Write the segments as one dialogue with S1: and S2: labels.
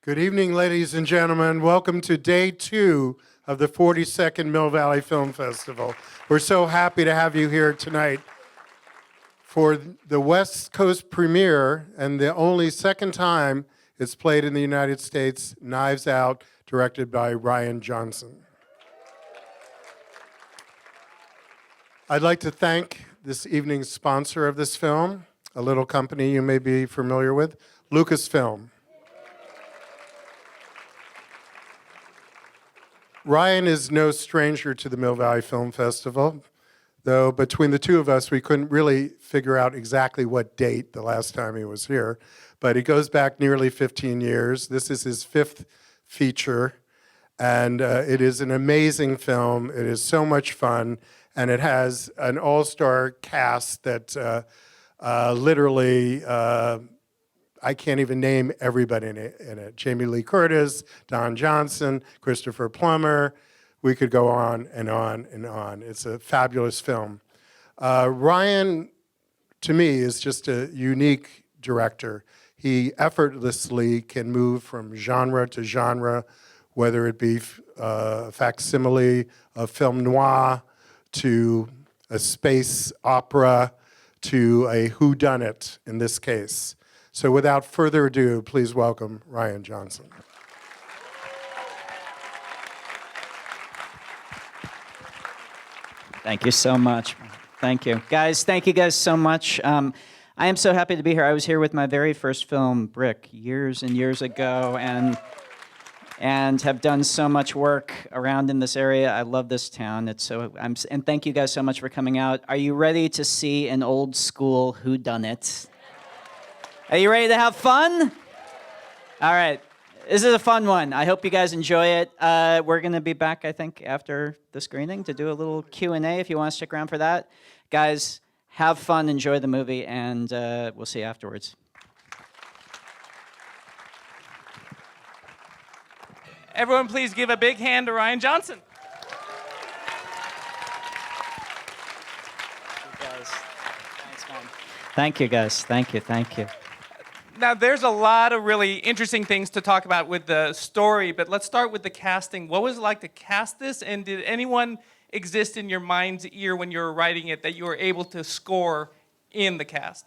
S1: Good evening, ladies and gentlemen. Welcome to day 2 of the 42nd Mill Valley Film Festival. We're so happy to have you here tonight for the West Coast premiere and the only second time it's played in the United States, Knives Out, directed by RIAN JOHNSON. I'd like to thank this evening's sponsor of this film, a little company you may be familiar with, Lucasfilm. RIAN is no stranger to the Mill Valley Film Festival, though between the two of us, we couldn't really figure out exactly what date the last time he was here. But he goes back nearly 15 years. This is his 5th feature, and it is an amazing film. It is so much fun, and it has an all-star cast that literally I can't even name everybody in it. Jamie Lee Curtis, Don Johnson, Christopher Plummer. We could go on and on and on. It's a fabulous film. RIAN, to me, is just a unique director. He effortlessly can move from genre to genre, whether it be facsimile of film noir to a space opera to a whodunit in this case. So without further ado, please welcome RIAN JOHNSON.
S2: Thank you so much. Thank you. Guys, thank you guys so much. I am so happy to be here. I was here with my very first film, Brick, years and years ago, and have done so much work around in this area. I love this town. And thank you guys so much for coming out. Are you ready to see an old school whodunit? Are you ready to have fun? All right. This is a fun one. I hope you guys enjoy it. We're going to be back, I think, after the screening to do a little Q&A if you want to stick around for that. Guys, have fun, enjoy the movie, and we'll see you afterwards.
S3: Everyone, please give a big hand to RIAN JOHNSON.
S2: Thank you, guys. Thank you, thank you.
S3: Now, there's a lot of really interesting things to talk about with the story, but let's start with the casting. What was it like to cast this, and did anyone exist in your mind's ear when you were writing it that you were able to score in the cast?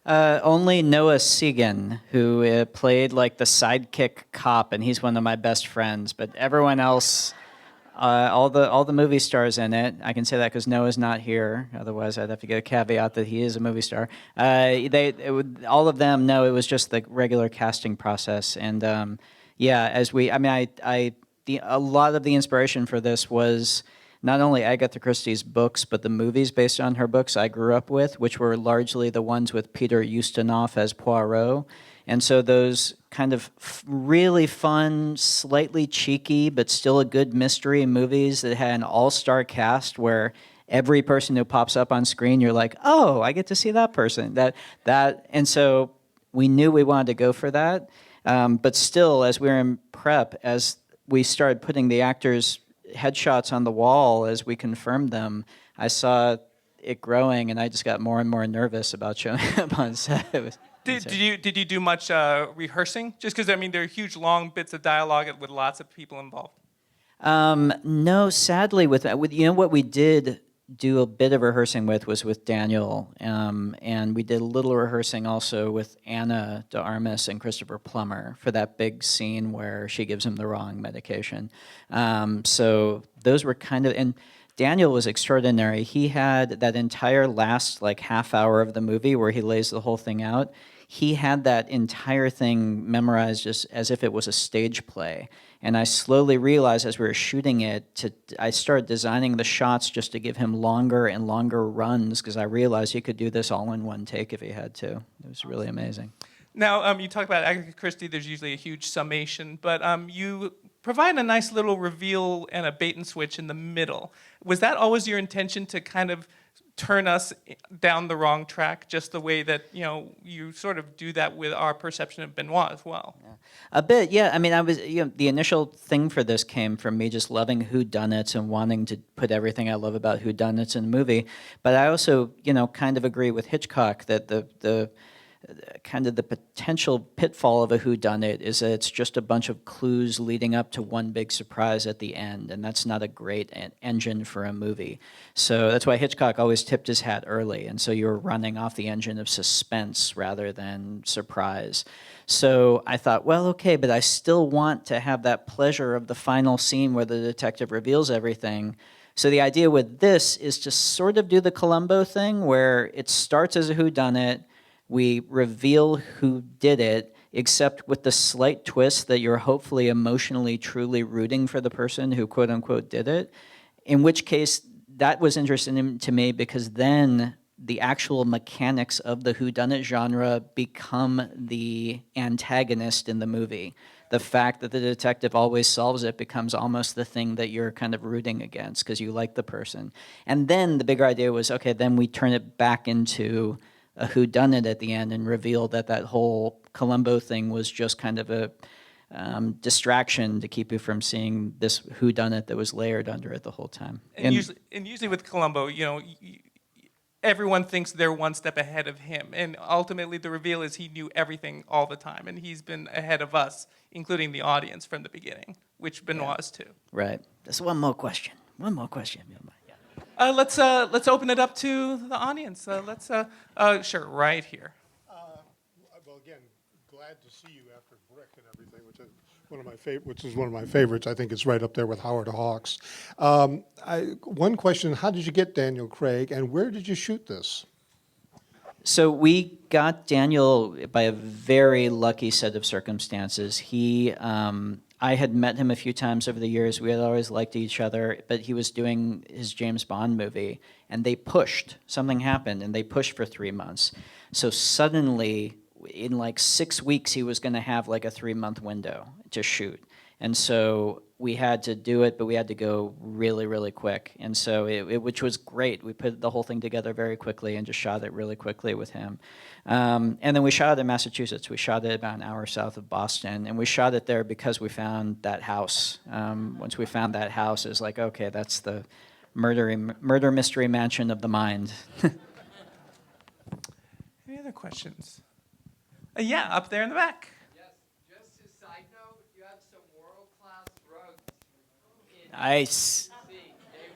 S2: Only Noah Segan, who played like the sidekick cop, and he's one of my best friends. But everyone else, all the movie stars in it. I can say that because Noah's not here. Otherwise, I'd have to get a caveat that he is a movie star. All of them. No, it was just the regular casting process. And yeah, a lot of the inspiration for this was not only Agatha Christie's books, but the movies based on her books I grew up with, which were largely the ones with Peter Ustinov as Poirot. And so those kind of really fun, slightly cheeky, but still a good mystery movies that had an all-star cast where every person who pops up on screen, you're like, oh, I get to see that person. And so we knew we wanted to go for that. But still, as we were in prep, as we started putting the actors' headshots on the wall as we confirmed them, I saw it growing, and I just got more and more nervous about showing up on set.
S3: Did you do much rehearsing? Just because, I mean, there are huge, long bits of dialogue with lots of people involved.
S2: No, sadly, with you know what we did do a bit of rehearsing was with Daniel, and we did a little rehearsing also with Anna de Armas and Christopher Plummer for that big scene where she gives him the wrong medication. So those were kind of, and Daniel was extraordinary. He had that entire last like half hour of the movie where he lays the whole thing out. He had that entire thing memorized just as if it was a stage play. And I slowly realized as we were shooting it, I started designing the shots just to give him longer and longer runs because I realized he could do this all in one take if he had to. It was really amazing.
S3: Now, you talk about Agatha Christie, there's usually a huge summation, but you provide a nice little reveal and a bait and switch in the middle. Was that always your intention to kind of turn us down the wrong track, just the way that, you know, you sort of do that with our perception of Benoit as well?
S2: Yeah. A bit, yeah. I mean, the initial thing for this came from me just loving whodunits and wanting to put everything I love about whodunits in a movie. But I also, kind of agree with Hitchcock that the kind of the potential pitfall of a whodunit is that it's just a bunch of clues leading up to one big surprise at the end, and that's not a great engine for a movie. So that's why Hitchcock always tipped his hat early, and so you're running off the engine of suspense rather than surprise. So I thought, well, okay, but I still want to have that pleasure of the final scene where the detective reveals everything. So the idea with this is to sort of do the Columbo thing where it starts as a whodunit, we reveal who did it, except with the slight twist that you're hopefully emotionally truly rooting for the person who quote unquote did it, in which case that was interesting to me because then the actual mechanics of the whodunit genre become the antagonist in the movie. The fact that the detective always solves it becomes almost the thing that you're kind of rooting against because you like the person. And then the bigger idea was, okay, then we turn it back into a whodunit at the end and reveal that that whole Columbo thing was just kind of a distraction to keep you from seeing this whodunit that was layered under it the whole time.
S3: And usually with Columbo, everyone thinks they're one step ahead of him, and ultimately the reveal is he knew everything all the time, and he's been ahead of us, including the audience from the beginning, which Benoit is too.
S2: Right. Just one more question. One more question.
S3: Let's open it up to the audience. Sure, right here.
S4: Well, again, glad to see you after Brick and everything, which is one of my favorites. I think it's right up there with Howard Hawks. One question: how did you get Daniel Craig, and where did you shoot this?
S2: So we got Daniel by a very lucky set of circumstances. I had met him a few times over the years. We had always liked each other, but he was doing his James Bond movie, and something happened, and they pushed for 3 months. So suddenly, in like 6 weeks, he was going to have like a 3-month window to shoot. And so we had to do it, but we had to go really, really quick. And so which was great. We put the whole thing together very quickly and just shot it really quickly with him. And then we shot it in Massachusetts. We shot it about an hour south of Boston. And we shot it there because we found that house. Once we found that house, it was like, okay, that's the murder mystery mansion of the mind.
S3: Any other questions? Yeah, up there in the back.
S2: Nice. They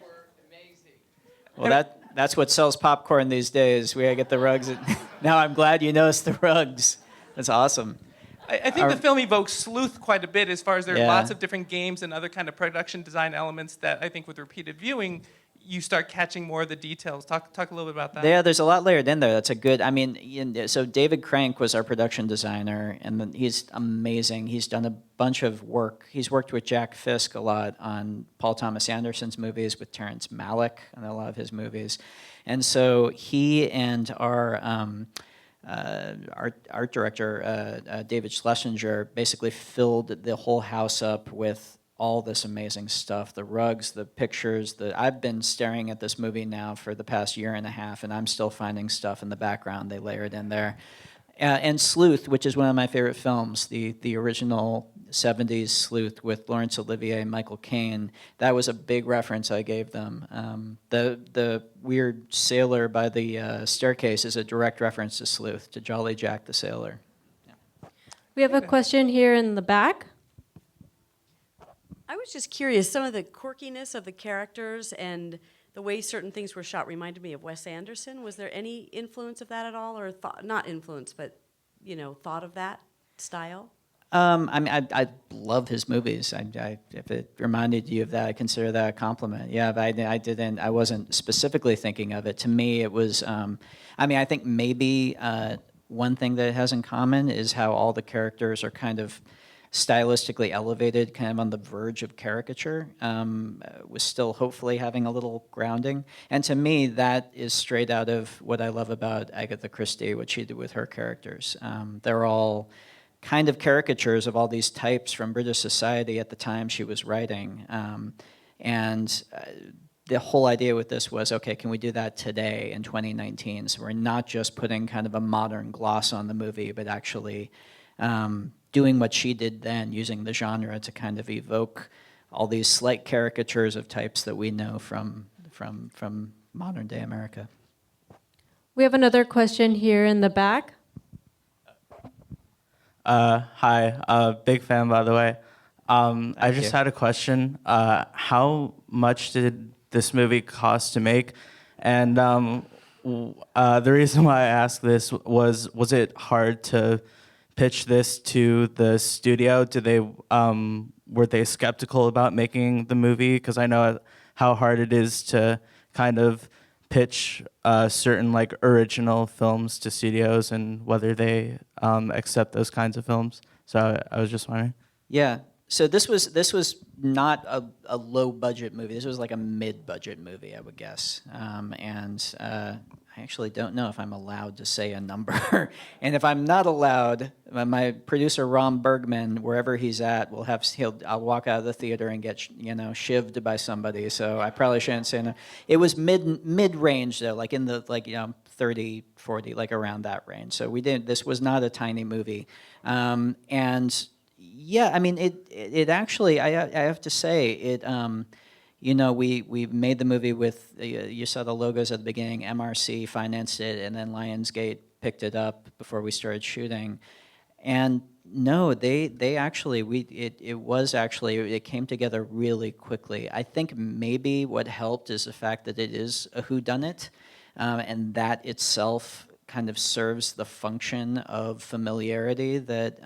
S2: were amazing. Well, that's what sells popcorn these days. We gotta get the rugs. Now I'm glad you noticed the rugs. That's awesome.
S3: I think the film evokes sleuth quite a bit as far as there are
S2: Yeah.
S3: lots of different games and other kind of production design elements that I think with repeated viewing, you start catching more of the details. Talk a little bit about that.
S2: Yeah, there's a lot layered in there. That's a good, so David Crank was our production designer, and he's amazing. He's done a bunch of work. He's worked with Jack Fisk a lot on Paul Thomas Anderson's movies, with Terrence Malick on a lot of his movies. And so he and our art director, David Schlesinger, basically filled the whole house up with all this amazing stuff, the rugs, the pictures. I've been staring at this movie now for the past year and a half, and I'm still finding stuff in the background they layered in there. And Sleuth, which is one of my favorite films, the original 70s Sleuth with Laurence Olivier and Michael Caine, that was a big reference I gave them. The weird sailor by the staircase is a direct reference to Sleuth, to Jolly Jack the Sailor. Yeah.
S5: We have a question here in the back.
S6: I was just curious, some of the quirkiness of the characters and the way certain things were shot reminded me of Wes Anderson. Was there any influence of that at all, or not influence, but thought of that style?
S2: I love his movies. If it reminded you of that, I consider that a compliment. Yeah, but I wasn't specifically thinking of it. To me, it was, I think maybe one thing that it has in common is how all the characters are kind of stylistically elevated, kind of on the verge of caricature, was still hopefully having a little grounding. And to me, that is straight out of what I love about Agatha Christie, what she did with her characters. They're all kind of caricatures of all these types from British society at the time she was writing. The whole idea with this was, okay, can we do that today in 2019? So we're not just putting kind of a modern gloss on the movie, but actually doing what she did then, using the genre to kind of evoke all these slight caricatures of types that we know from modern day America.
S5: We have another question here in the back.
S7: Hi, big fan, by the way. I
S2: Thank
S7: just
S2: you.
S7: had a question. How much did this movie cost to make? And the reason why I asked this was it hard to pitch this to the studio? Did they were they skeptical about making the movie? Because I know how hard it is to kind of pitch certain like original films to studios and whether they accept those kinds of films. So I was just wondering.
S2: Yeah. So this was not a low budget movie. This was like a mid budget movie, I would guess. And I actually don't know if I'm allowed to say a number. And if I'm not allowed, my producer Ron Bergman, wherever he's at, I'll walk out of the theater and get shivved by somebody. So I probably shouldn't say no. It was mid range though, like in the 30, 40, like around that range. So this was not a tiny movie. And yeah, I mean, it actually, I have to say, we made the movie with, you saw the logos at the beginning, MRC financed it, and then Lionsgate picked it up before we started shooting. And no, they actually, it came together really quickly. I think maybe what helped is the fact that it is a whodunit, and that itself kind of serves the function of familiarity that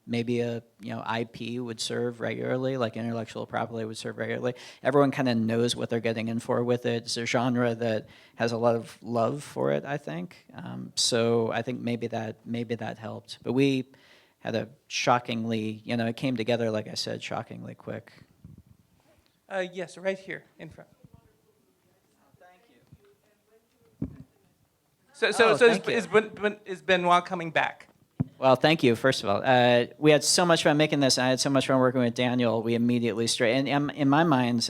S2: maybe a IP would serve regularly, like intellectual property would serve regularly. Everyone kind of knows what they're getting in for with it. It's a genre that has a lot of love for it, I think. So I think maybe that helped. But we had a shockingly, it came together, like I said, shockingly quick.
S3: Yes, right here in front. So
S2: thank you.
S3: is Benoit coming back?
S2: Well, thank you, first of all. We had so much fun making this, and I had so much fun working with Daniel. We immediately and in my mind,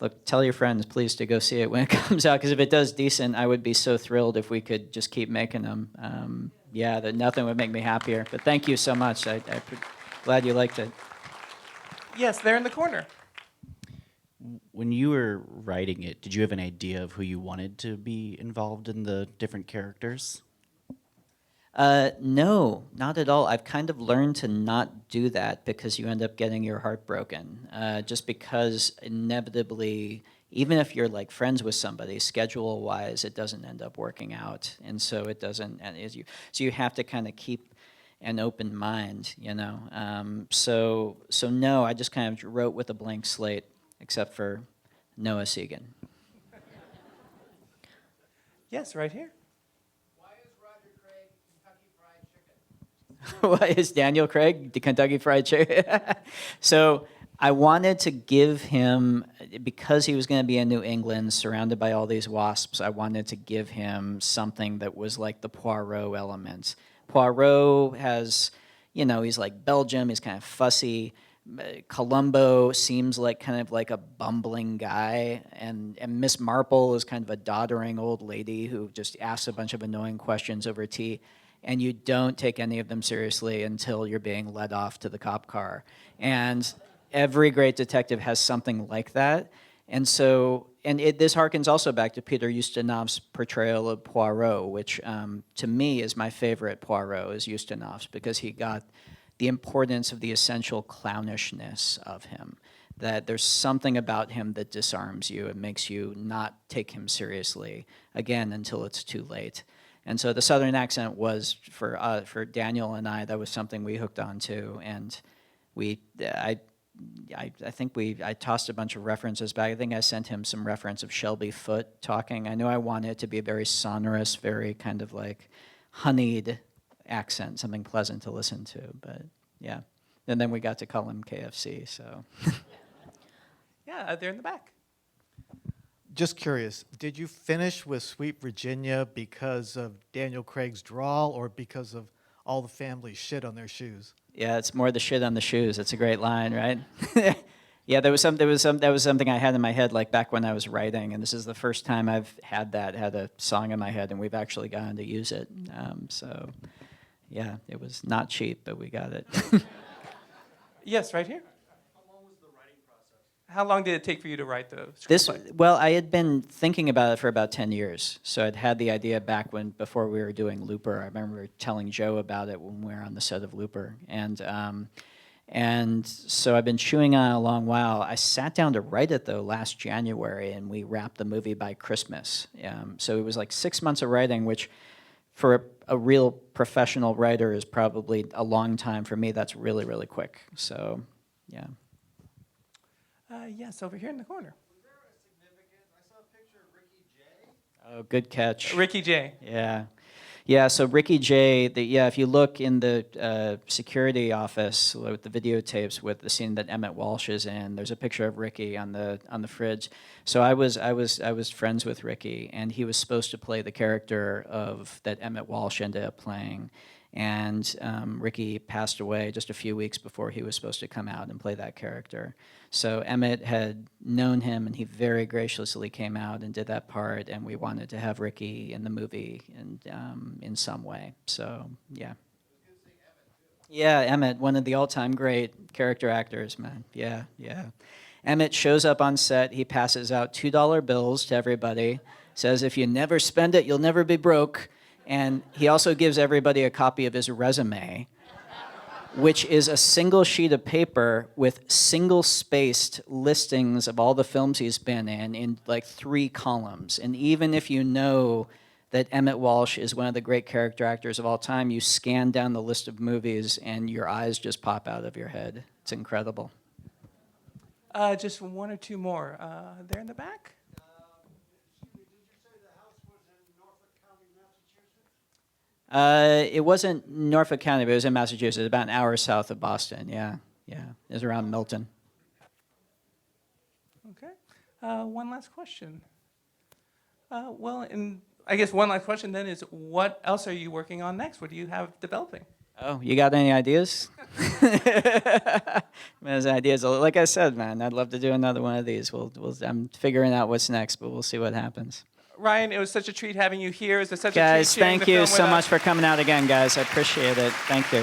S2: look, tell your friends, please, to go see it when it comes out, because if it does decent, I would be so thrilled if we could just keep making them. That nothing would make me happier. But thank you so much. I'm glad you liked it.
S3: Yes, there in the corner.
S8: When you were writing it, did you have an idea of who you wanted to be involved in the different characters?
S2: No, not at all. I've kind of learned to not do that because you end up getting your heart broken. Just because inevitably, even if you're like friends with somebody, schedule-wise, it doesn't end up working out, and so it doesn't. So you have to kind of keep an open mind, So no, I just kind of wrote with a blank slate, except for Noah Segan.
S3: Yes, right here.
S2: Why is Daniel Craig the Kentucky Fried Chicken? So I wanted to give him, because he was going to be in New England surrounded by all these wasps, I wanted to give him something that was like the Poirot element. Poirot has, he's like Belgium, he's kind of fussy. Columbo seems like kind of like a bumbling guy, and Miss Marple is kind of a doddering old lady who just asks a bunch of annoying questions over tea, and you don't take any of them seriously until you're being led off to the cop car. And every great detective has something like that. And so, this harkens also back to Peter Ustinov's portrayal of Poirot, which to me is my favorite Poirot, is Ustinov's, because he got the importance of the essential clownishness of him, that there's something about him that disarms you and makes you not take him seriously, again, until it's too late. And so the Southern accent was, for Daniel and I, that was something we hooked on to, and I think I tossed a bunch of references back. I think I sent him some reference of Shelby Foote talking. I knew I wanted it to be a very sonorous, very kind of like honeyed accent, something pleasant to listen to, but yeah. And then we got to call him KFC, so.
S3: Yeah, they're in the back.
S9: Just curious, did you finish with Sweet Virginia because of Daniel Craig's drawl or because of all the family shit on their shoes?
S2: Yeah, it's more the shit on the shoes. That's a great line, right? Yeah, that was something I had in my head like back when I was writing, and this is the first time I've had a song in my head, and we've actually gotten to use it. So, yeah, it was not cheap, but we got it.
S3: Yes, right here. How long did it take for you to write the
S2: This,
S3: screenplay?
S2: well, I had been thinking about it for about 10 years. So I'd had the idea back before we were doing Looper. I remember telling Joe about it when we were on the set of Looper. And so I've been chewing on it a long while. I sat down to write it, though, last January, and we wrapped the movie by Christmas. So it was like 6 months of writing, which for a real professional writer is probably a long time. For me, that's really, really quick. So, yeah.
S3: Yes, over here in the corner.
S2: Oh, good catch.
S3: Ricky J.
S2: Yeah. Yeah, so Ricky J, if you look in the security office with the videotapes with the scene that Emmett Walsh is in, there's a picture of Ricky on the fridge. So I was friends with Ricky, and he was supposed to play the character that Emmett Walsh ended up playing. And Ricky passed away just a few weeks before he was supposed to come out and play that character. So Emmett had known him, and he very graciously came out and did that part, and we wanted to have Ricky in the movie in some way. So, yeah. Yeah, Emmett, one of the all-time great character actors, man. Yeah, yeah. Emmett shows up on set. He passes out $2 bills to everybody, says, if you never spend it, you'll never be broke. And he also gives everybody a copy of his resume, which is a single sheet of paper with single-spaced listings of all the films he's been in like 3 columns. And even if you know that Emmett Walsh is one of the great character actors of all time, you scan down the list of movies and your eyes just pop out of your head. It's incredible.
S3: Just 1 or 2 more. There in the back?
S2: It wasn't Norfolk County, but it was in Massachusetts, about an hour south of Boston. Yeah, yeah. It was around Milton.
S3: Okay. One last question. And I guess one last question then is, what else are you working on next? What do you have developing?
S2: Oh, you got any ideas? There's ideas. Like I said, man, I'd love to do another one of these. I'm figuring out what's next, but we'll see what happens.
S3: Ryan, it was such a treat having you here. It was such
S2: Guys,
S3: a treat sharing
S2: thank
S3: the
S2: you
S3: film
S2: so
S3: with
S2: much
S3: us.
S2: for coming out again, guys. I appreciate it. Thank you.